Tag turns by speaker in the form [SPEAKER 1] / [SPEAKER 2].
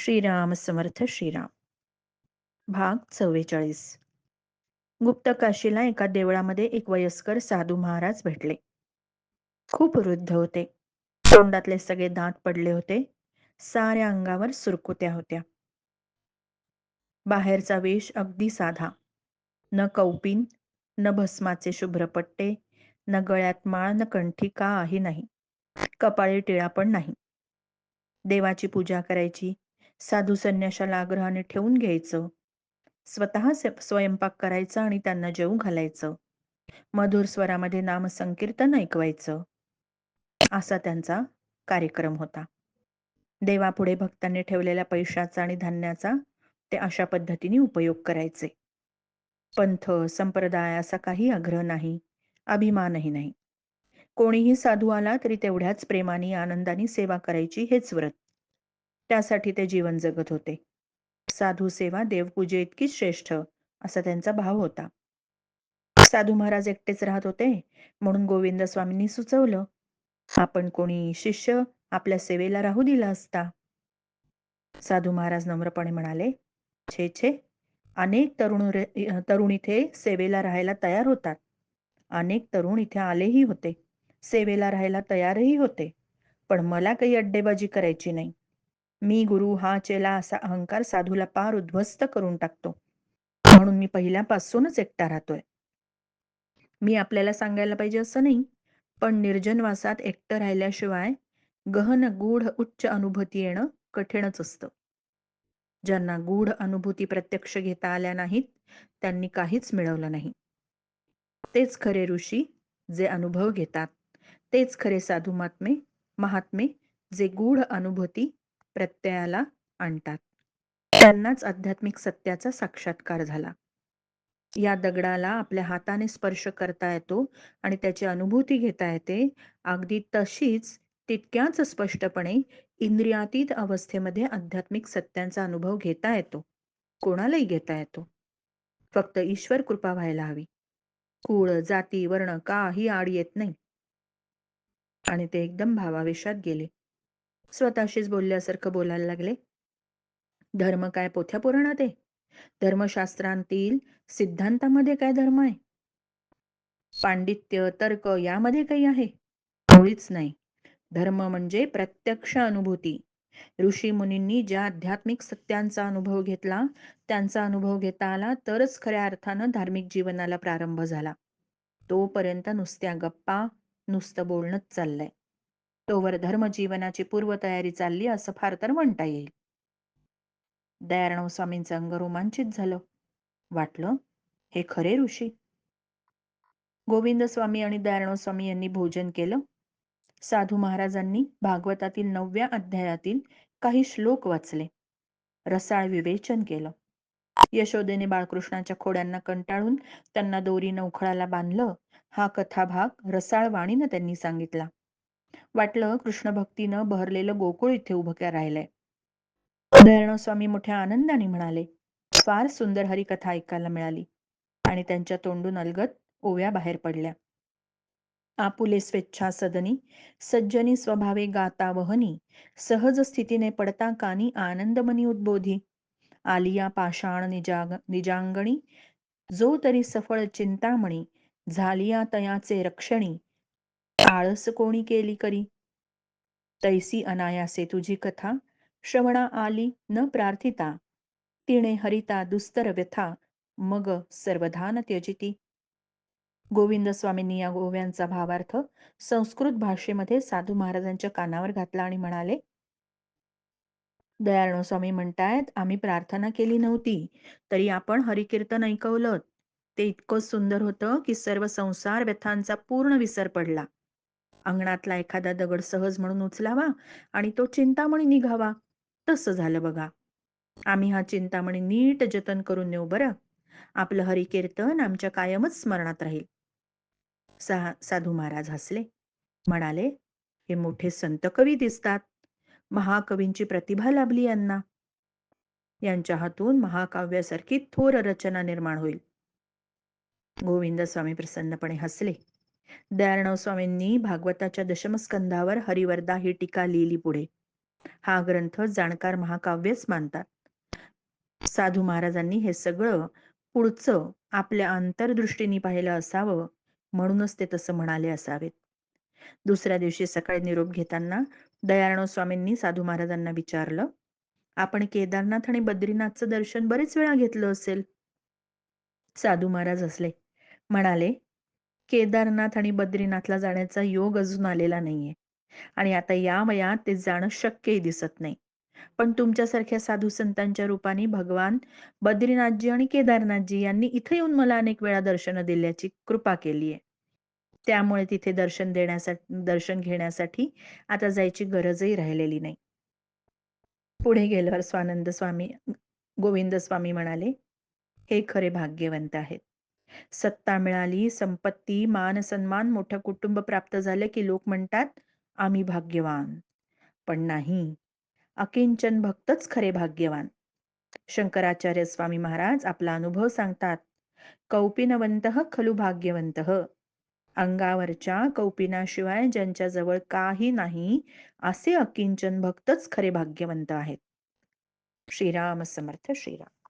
[SPEAKER 1] श्रीराम समर्थ श्रीराम. भाग 44. गुप्त काशीला एका देवळामध्ये एक वयस्कर साधू महाराज भेटले. खूप वृद्ध होते. तोंडातले सगळे दात पडले होते. साऱ्या अंगावर सुरकुत्या होत्या. बाहेरचा वेश अगदी साधा. न कौपीन, न भस्माचे शुभ्र पट्टे, न गळ्यात माळ, न कंठी काही नाही. कपाळी टिळा पण नाही. देवाची पूजा करायची, साधू संन्याशाला आग्रहाने ठेवून घ्यायचं, स्वतः स्वयंपाक करायचा आणि त्यांना जेवू घालायचं, मधुर स्वरामध्ये नामसंकीर्तन ऐकवायचं, असा त्यांचा कार्यक्रम होता. देवापुढे भक्तांनी ठेवलेल्या पैशाचा आणि धान्याचा ते अशा पद्धतीने उपयोग करायचे. पंथ संप्रदाय असा काही आग्रह नाही, अभिमानही नाही. कोणीही साधू आला तरी तेवढ्याच प्रेमाने आनंदाने सेवा करायची हेच व्रत. त्यासाठी ते जीवन जगत होते. साधू सेवा देवपूजे इतकीच श्रेष्ठ असा त्यांचा भाव होता. साधू महाराज एकटेच राहत होते म्हणून गोविंद स्वामींनी सुचवलं, आपण कोणी शिष्य आपल्या सेवेला राहू दिला असता. साधू महाराज नम्रपणे म्हणाले, छे छे, अनेक तरुण इथे सेवेला राहायला तयार होतात. अनेक तरुण इथे आलेही होते, सेवेला राहायला तयारही होते, पण मला काही अड्डेबाजी करायची नाही. मी गुरु हा चेला असा अहंकार साधूला पार उद्ध्वस्त करून टाकतो, म्हणून मी पहिल्यापासूनच एकटा राहतोय. मी आपल्याला सांगायला पाहिजे असं नाही, पण निर्जनवासात एकटं राहिल्याशिवाय गहन गूढ उच्च अनुभूती येणं कठीणच असतं. ज्यांना गूढ अनुभूती प्रत्यक्ष घेता आल्या नाहीत त्यांनी काहीच मिळवलं नाही. तेच खरे ऋषी जे अनुभव घेतात, तेच खरे साधू महात्मे जे गूढ अनुभूती प्रत्ययाला आणतात. त्यांनाच आध्यात्मिक सत्याचा साक्षात्कार झाला. या दगडाला आपल्या हाताने स्पर्श करता येतो आणि त्याची अनुभूती घेता येते, अगदी तशीच तितक्याच स्पष्टपणे इंद्रियातीत अवस्थेमध्ये आध्यात्मिक सत्यांचा अनुभव घेता येतो. कोणालाही घेता येतो. फक्त ईश्वर कृपा व्हायला हवी. कुळ, जाती, वर्ण काही आड येत नाही. आणि ते एकदम भावावेशात गेले. स्वतःशीच बोलल्यासारखं बोलायला लागले. धर्म काय पोथ्या पुराणात आहे? धर्मशास्त्रांतील सिद्धांतामध्ये काय धर्म आहे? पांडित्य, तर्क यामध्ये काही आहे? मुळीच नाही. धर्म म्हणजे प्रत्यक्ष अनुभूती. ऋषी मुनींनी ज्या आध्यात्मिक सत्यांचा अनुभव घेतला, त्यांचा अनुभव घेता आला तरच खऱ्या अर्थानं धार्मिक जीवनाला प्रारंभ झाला. तोपर्यंत नुसत्या गप्पा, नुसतं बोलणंच चाललंय. तोवर धर्मजीवनाची पूर्वतयारी चालली असं फार तर म्हणता येईल. दयाराम स्वामींचं अंग रोमांचित झालं. वाटलं, हे खरे ऋषी. गोविंद स्वामी आणि दयाराम स्वामी यांनी भोजन केलं. साधू महाराजांनी भागवतातील 9व्या अध्यायातील काही श्लोक वाचले. रसाळ विवेचन केलं. यशोदेने बाळकृष्णाच्या खोड्यांना कंटाळून त्यांना दोरीनं उखळाला बांधलं. हा कथाभाग रसाळ वाणीनं त्यांनी सांगितला. वाटलं कृष्ण भक्तीनं बहरलेलं गोकुळ इथे उभं राहिलंय. दयाराम स्वामी मोठ्या आनंदाने म्हणाले, फार सुंदर हरिकथा ऐकायला मिळाली. आणि त्यांच्या तोंडून अलगद ओव्या बाहेर पडल्या. आपुले स्वेच्छा सदनी, सज्जनी स्वभावे गाता वहनी, सहज स्थितीने पडता कानी आनंदमनी उद्बोधी. आलिया पाषाण निजांगणी, जो तरी सफळ चिंतामणी, झालिया तयाचे रक्षणी, आळस कोणी केली करी. तैसी अनायासे तुझी कथा, श्रवणा आली न प्रार्थिता, तिने हरिता दुस्तर व्यथा, मग सर्वधान त्यजिती. गोविंद स्वामींनी या ओव्यांचा भावार्थ संस्कृत भाषेमध्ये साधू महाराजांच्या कानावर घातला आणि म्हणाले, दयाराम स्वामी म्हणतायत, आम्ही प्रार्थना केली नव्हती तरी आपण हरिकीर्तन ऐकवलं. ते इतकं सुंदर होतं की सर्व संसार व्यथांचा पूर्ण विसर पडला. अंगणातला एखादा दगड सहज म्हणून उचलावा आणि तो चिंतामणी निघावा, तसं झालं बघा. आम्ही हा चिंतामणी नीट जतन करून नेऊ बरं. आपलं हरिकीर्तन आमच्या कायमच स्मरणात राहील. साधू महाराज हसले. म्हणाले, हे मोठे संत कवी दिसतात. महाकवींची प्रतिभा लाभली यांना. यांच्या हातून महाकाव्यासारखी थोर रचना निर्माण होईल. गोविंद स्वामी प्रसन्नपणे हसले. दयाराम स्वामींनी भागवताच्या दशमस्कंधावर हरिवरदा ही टीका लिहिली पुढे. हा ग्रंथ जाणकार महाकाव्यच मानतात. साधू महाराजांनी हे सगळं पुढचं आपल्या अंतर्दृष्टीने पाहिलं असावं, म्हणूनच ते तसं म्हणाले असावेत. दुसऱ्या दिवशी सकाळी निरोप घेताना दयाळराव स्वामींनी साधू महाराजांना विचारलं, आपण केदारनाथ आणि बद्रीनाथचं दर्शन बरेच वेळा घेतलं असेल. साधू महाराज हसले. म्हणाले, केदारनाथ आणि बद्रीनाथला जाण्याचा योग अजून आलेला नाहीये आणि आता या वयात ते जाणं शक्यही दिसत नाही. पण तुमच्यासारख्या साधू संतांच्या रूपाने भगवान बद्रीनाथजी आणि केदारनाथजी यांनी इथे येऊन मला अनेक वेळा दर्शनं दिल्याची कृपा केली आहे. त्यामुळे तिथे दर्शन घेण्यासाठी आता जायची गरजही राहिलेली नाही. पुढे गेल्यावर गोविंद स्वामी म्हणाले, हे खरे भाग्यवंत आहेत. सत्ता मिळाली, संपत्ती, मान सन्मान, मोठं कुटुंब प्राप्त झालं की लोक म्हणतात, आम्ही भाग्यवान. पण नाही, अकिंचन भक्तच खरे भाग्यवान. शंकराचार्य स्वामी महाराज आपला अनुभव सांगतात. कौपिनवंतः खलु भाग्यवंतः. अंगावरच्या कौपिनाशिवाय ज्यांच्याजवळ काही नाही, असे अकिंचन भक्तच खरे भाग्यवंत आहेत. श्रीराम समर्थ श्रीराम.